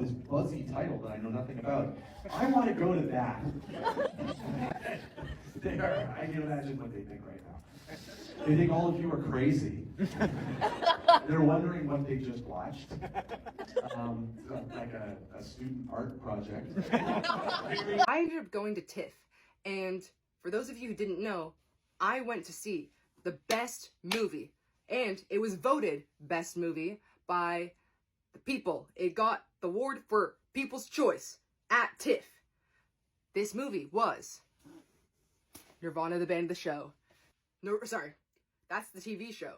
this buzzy title that I know nothing about. I want to go to that. I can imagine what they think right now. They think all of you are crazy. They're wondering what they just watched. Like a student art project. I ended up going to TIFF, and for those of you who didn't know, I went to see the best movie, and it was voted best movie by the people. It got the award for People's Choice at TIFF. This movie was Nirvana, the band, the show. No, sorry, that's the TV show.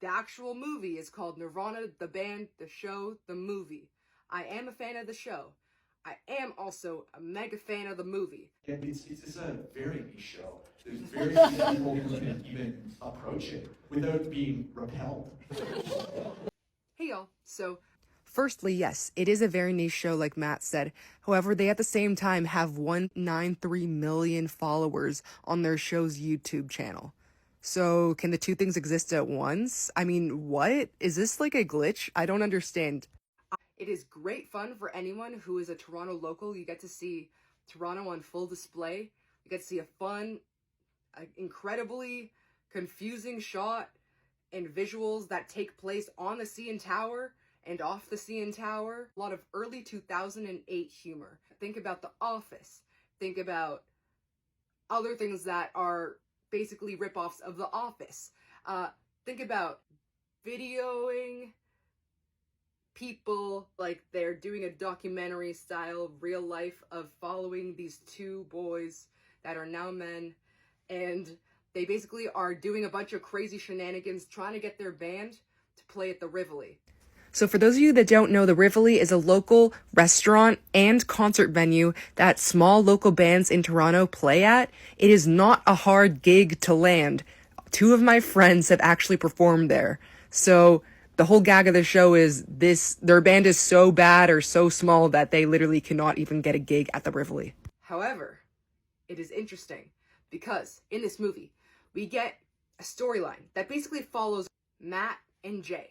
The actual movie is called Nirvana, the band, the show, the movie. I am a fan of the show. I am also a mega fan of the movie. It's a very niche show. There's very few people who can even approach it without being repelled. Hey y'all, so firstly, yes, it is a very niche show like Matt said. However, they at the same time have 193 million followers on their show's YouTube channel. So can the two things exist at once? I mean, what? Is this like a glitch? I don't understand. It is great fun for anyone who is a Toronto local. You get to see Toronto on full display. You get to see a fun, incredibly confusing shot and visuals that take place on the CN Tower and off the CN Tower. A lot of early 2008 humor. Think about The Office. Think about other things that are basically ripoffs of The Office. Think about videoing people like they're doing a documentary style real life of following these two boys that are now men, and they basically are doing a bunch of crazy shenanigans trying to get their band to play at the Rivoli. So for those of you that don't know, the Rivoli is a local restaurant and concert venue that small local bands in Toronto play at. It is not a hard gig to land. Two of my friends have actually performed there. So the whole gag of the show is their band is so bad or so small that they literally cannot even get a gig at the Rivoli. However, it is interesting because in this movie, we get a storyline that basically follows Matt and Jay.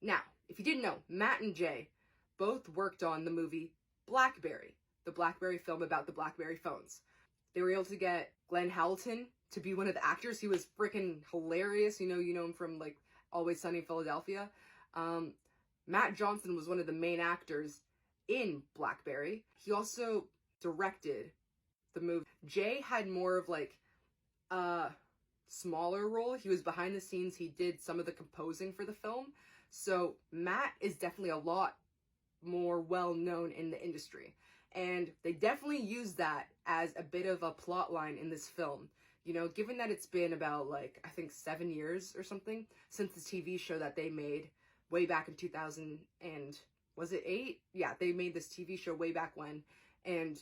Now, if you didn't know, Matt and Jay both worked on the movie Blackberry, the Blackberry film about the Blackberry phones. They were able to get Glenn Hamilton to be one of the actors. He was freaking hilarious. You know him from like Always Sunny in Philadelphia. Matt Johnson was one of the main actors in Blackberry. He also directed the movie. Jay had more of like a smaller role. He was behind the scenes. He did some of the composing for the film. So Matt is definitely a lot more well known in the industry. And they definitely use that as a bit of a plot line in this film. You know, given that it's been about, like, I think 7 years or something since the TV show that they made way back in 2000 and, was it 8? Yeah, they made this TV show way back when. And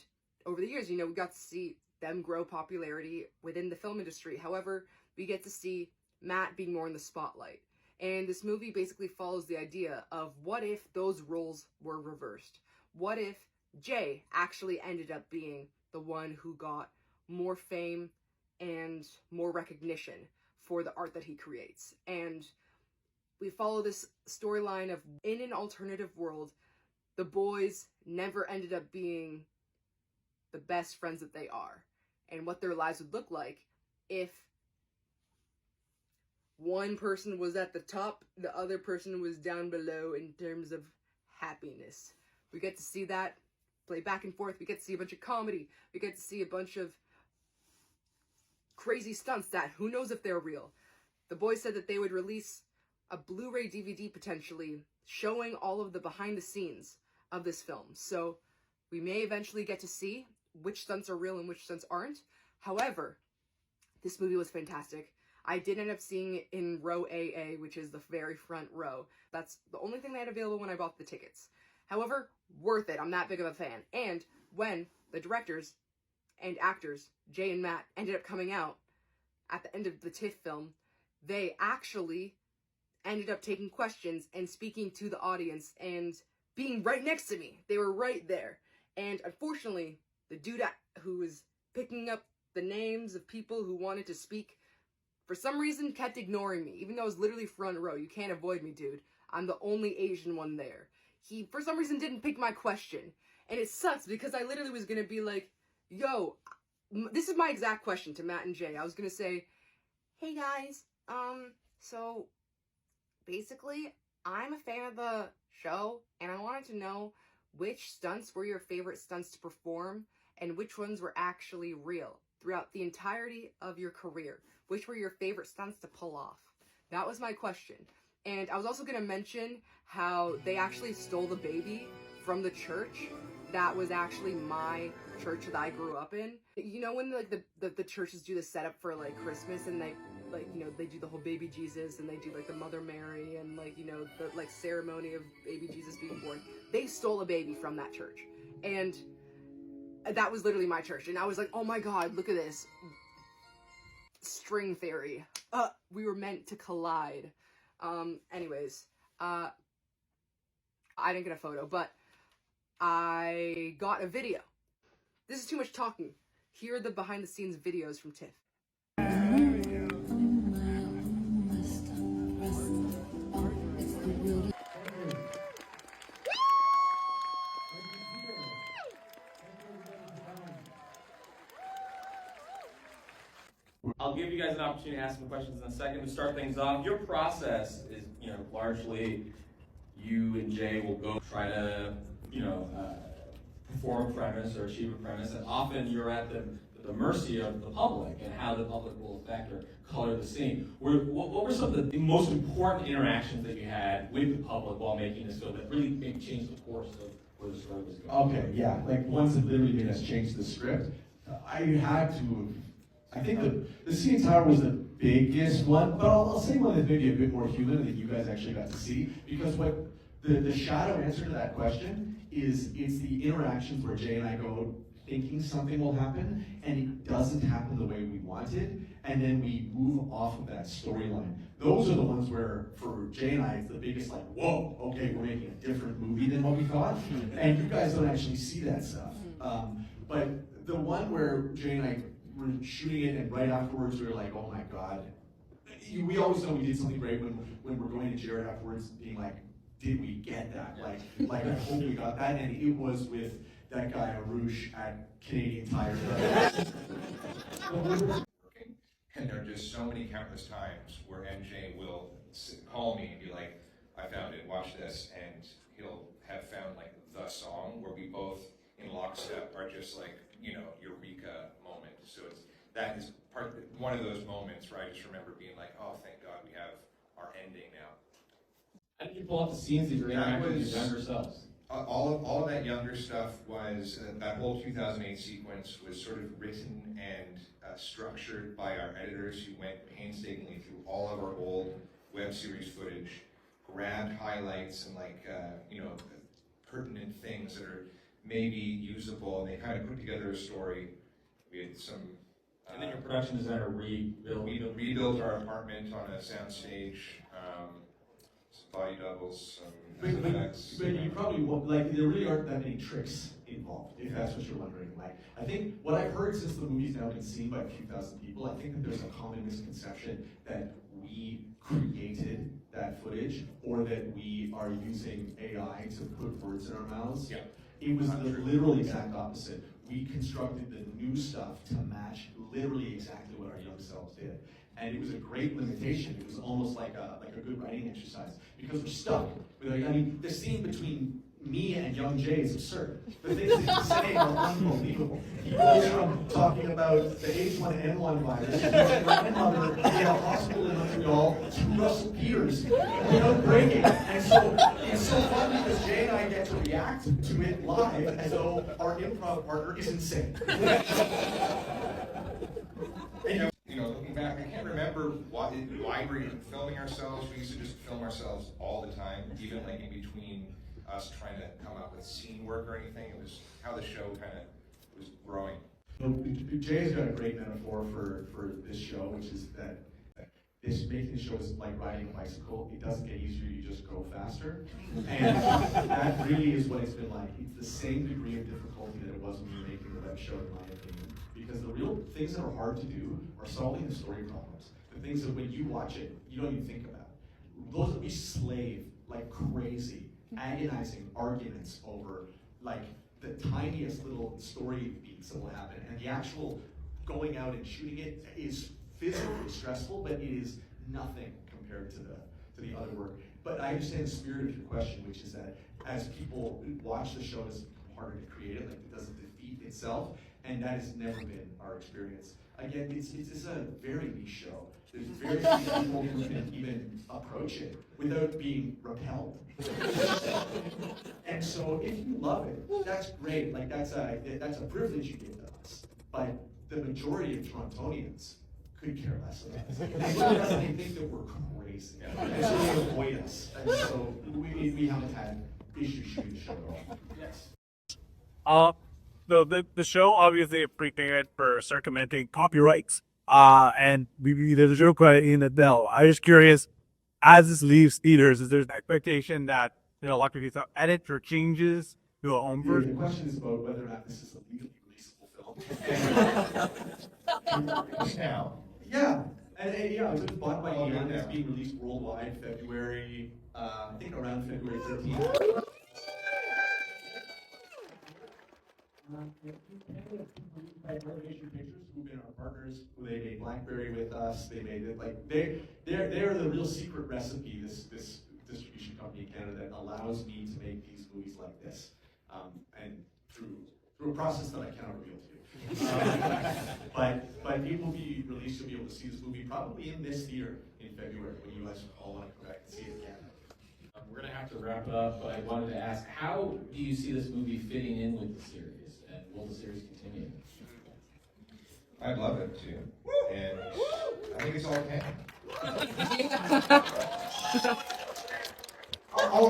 over the years, you know, we got to see them grow popularity within the film industry. However, we get to see Matt being more in the spotlight. And this movie basically follows the idea of what if those roles were reversed? What if Jay actually ended up being the one who got more fame and more recognition for the art that he creates? And we follow this storyline of, in an alternative world, the boys never ended up being the best friends that they are, and what their lives would look like if one person was at the top, the other person was down below in terms of happiness. We get to see that play back and forth. We get to see a bunch of comedy. We get to see a bunch of crazy stunts that who knows if they're real. The boys said that they would release a Blu-ray DVD potentially showing all of the behind the scenes of this film. So we may eventually get to see which stunts are real and which stunts aren't. However, this movie was fantastic. I did end up seeing it in row AA, which is the very front row. That's the only thing they had available when I bought the tickets. However, worth it. I'm that big of a fan. And when the directors and actors, Jay and Matt, ended up coming out at the end of the TIFF film, they actually ended up taking questions and speaking to the audience and being right next to me. They were right there. And unfortunately, the dude who was picking up the names of people who wanted to speak, for some reason, kept ignoring me, even though I was literally front row. You can't avoid me, dude. I'm the only Asian one there. he for some reason didn't pick my question. And it sucks because I literally was gonna be like, yo, this is my exact question to Matt and Jay. I was gonna say, hey guys, so basically, I'm a fan of the show, and I wanted to know which stunts were your favorite stunts to perform, and which ones were actually real throughout the entirety of your career. Which were your favorite stunts to pull off? That was my question. And I was also gonna mention how they actually stole the baby from the church. That was actually my church that I grew up in. You know when like the churches do the setup for like Christmas, and they like, you know, they do the whole baby Jesus, and they do like the Mother Mary, and like, you know, the like ceremony of baby Jesus being born. They stole a baby from that church, and that was literally my church. And I was like, oh my god, look at this string theory. We were meant to collide. Anyways, I didn't get a photo, but I got a video. This is too much talking. Here are the behind the scenes videos from TIFF. I'll give you guys an opportunity to ask some questions in a second. To start things off, your process is, largely you and Jay will go try to, perform a premise or achieve a premise, and often you're at the mercy of the public and how the public will affect or color the scene. What were some of the most important interactions that you had with the public while making this film that really maybe changed the course of where the story was going? Okay, yeah, like ones that literally made us change the script. I think the CN Tower was the biggest one, but I'll say one that's maybe a bit more human that you guys actually got to see, because what the shadow answer to that question is, it's the interactions where Jay and I go thinking something will happen, and it doesn't happen the way we wanted, and then we move off of that storyline. Those are the ones where, for Jay and I, it's the biggest, like, whoa, okay, we're making a different movie than what we thought, and you guys don't actually see that stuff. But the one where Jay and I were shooting it, and right afterwards we were like, oh my god. We always know we did something great when we're going to Jared afterwards, being like, did we get that? Like I hope we got that, and it was with that guy Arush at Canadian Tire. And there are just so many countless times where MJ will call me and be like, I found it, watch this, and he'll have found like the song where we both in lockstep are just like, eureka moment. So that is one of those moments where I just remember being like, oh, thank God we have our ending now. How did you pull off the scenes that you're interacting with your younger selves? All of that younger stuff was, that whole 2008 sequence was sort of written and structured by our editors, who went painstakingly through all of our old web series footage, grabbed highlights and pertinent things that are maybe usable, and they kind of put together a story. We had some... and then your production designer rebuilt our apartment on a soundstage, some body doubles, some effects. But you probably won't, like, there really aren't that many tricks involved, if that's what you're wondering. Like, I think what I've heard since the movie's now been seen by a few thousand people, I think that there's a common misconception that we created that footage, or that we are using AI to put words in our mouths. Yeah. It was the literal exact opposite. We constructed the new stuff to match literally exactly what our young selves did. And it was a great limitation. It was almost like a good writing exercise, because we're stuck. The scene between me and young Jay is absurd. The things that he's saying are unbelievable. He goes from talking about the H1N1 virus to his grandmother in a hospital in Montreal to Russell Peters without breaking. And so it's so fun because Jay and I get to react to it live as though our improv partner is insane. Looking back, I can't remember why we were even filming ourselves. We used to just film ourselves all the time, even like in between us trying to come up with scene work or anything. It was how the show kind of was growing. Jay's got a great metaphor for this show, which is that making the show is like riding a bicycle. It doesn't get easier, you just go faster. And that really is what it's been like. It's the same degree of difficulty that it was when we were making the web show, in my opinion. Because the real things that are hard to do are solving the story problems. The things that when you watch it, you don't even think about. Those that we slave like crazy agonizing arguments over like the tiniest little story beats that will happen, and the actual going out and shooting it is physically stressful, but it is nothing compared to the other work. But I understand the spirit of your question, which is that as people watch the show, it's harder to create it, like it doesn't defeat itself, and that has never been our experience. Again, it's a very niche show. There's very few people who can even approach it without being repelled. And so if you love it, that's great. Like that's a privilege you give to us. But the majority of Torontonians could care less about us. They think that we're crazy. And so they avoid us. And so we haven't had issues shooting the show at all. Yes. The show obviously prepared for circumventing copyrights. And there's a joke in Adele. I'm just curious, as this leaves theaters, is there an expectation that a lot of these edits or changes to a home version? The question is about whether or not this is a legally releasable film. Now. Yeah, and it was bought by Eon. It's being released worldwide February, I think around February 13th. Pictures who've been our partners, who they made BlackBerry with us. They made it like they're the real secret recipe. This distribution company in Canada that allows me to make these movies like this, and through a process that I cannot reveal to you. But it will be released. You'll be able to see this movie probably in this theater in February when you guys all want to go back and see it again. We're going to have to wrap it up, but I wanted to ask, how do you see this movie fitting in with the series, and will the series continue? I'd love it too. And I think it's all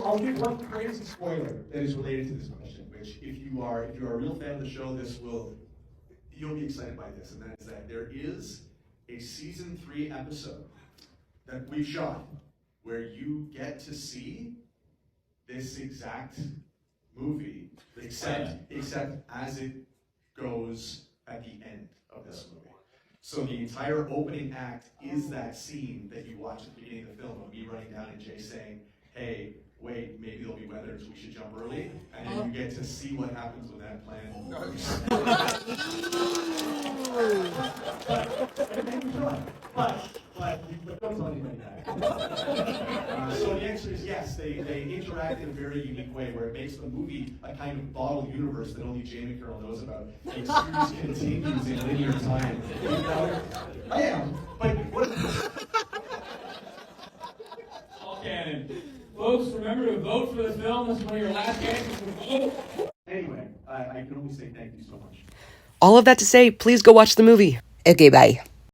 I'll give one crazy spoiler that is related to this question, which if you are a real fan of the show, you'll be excited by this, and that is that there is a season 3 episode that we shot where you get to see this exact movie, except as it goes at the end of this movie. So the entire opening act is that scene that you watch at the beginning of the film of me running down and Jay saying, hey, wait, maybe there'll be weather, so we should jump early. And then you get to see what happens when that plan works. but don't tell anybody that. So the answer is yes, they interact in a very unique way where it makes the movie a kind of bottle universe that only Jamie Carroll knows about. The series continues in linear time. I am, but what? All canon. Folks, remember to vote for the film. This is one of your last chances to vote. Anyway, I can only say thank you so much. All of that to say, please go watch the movie. Okay, bye.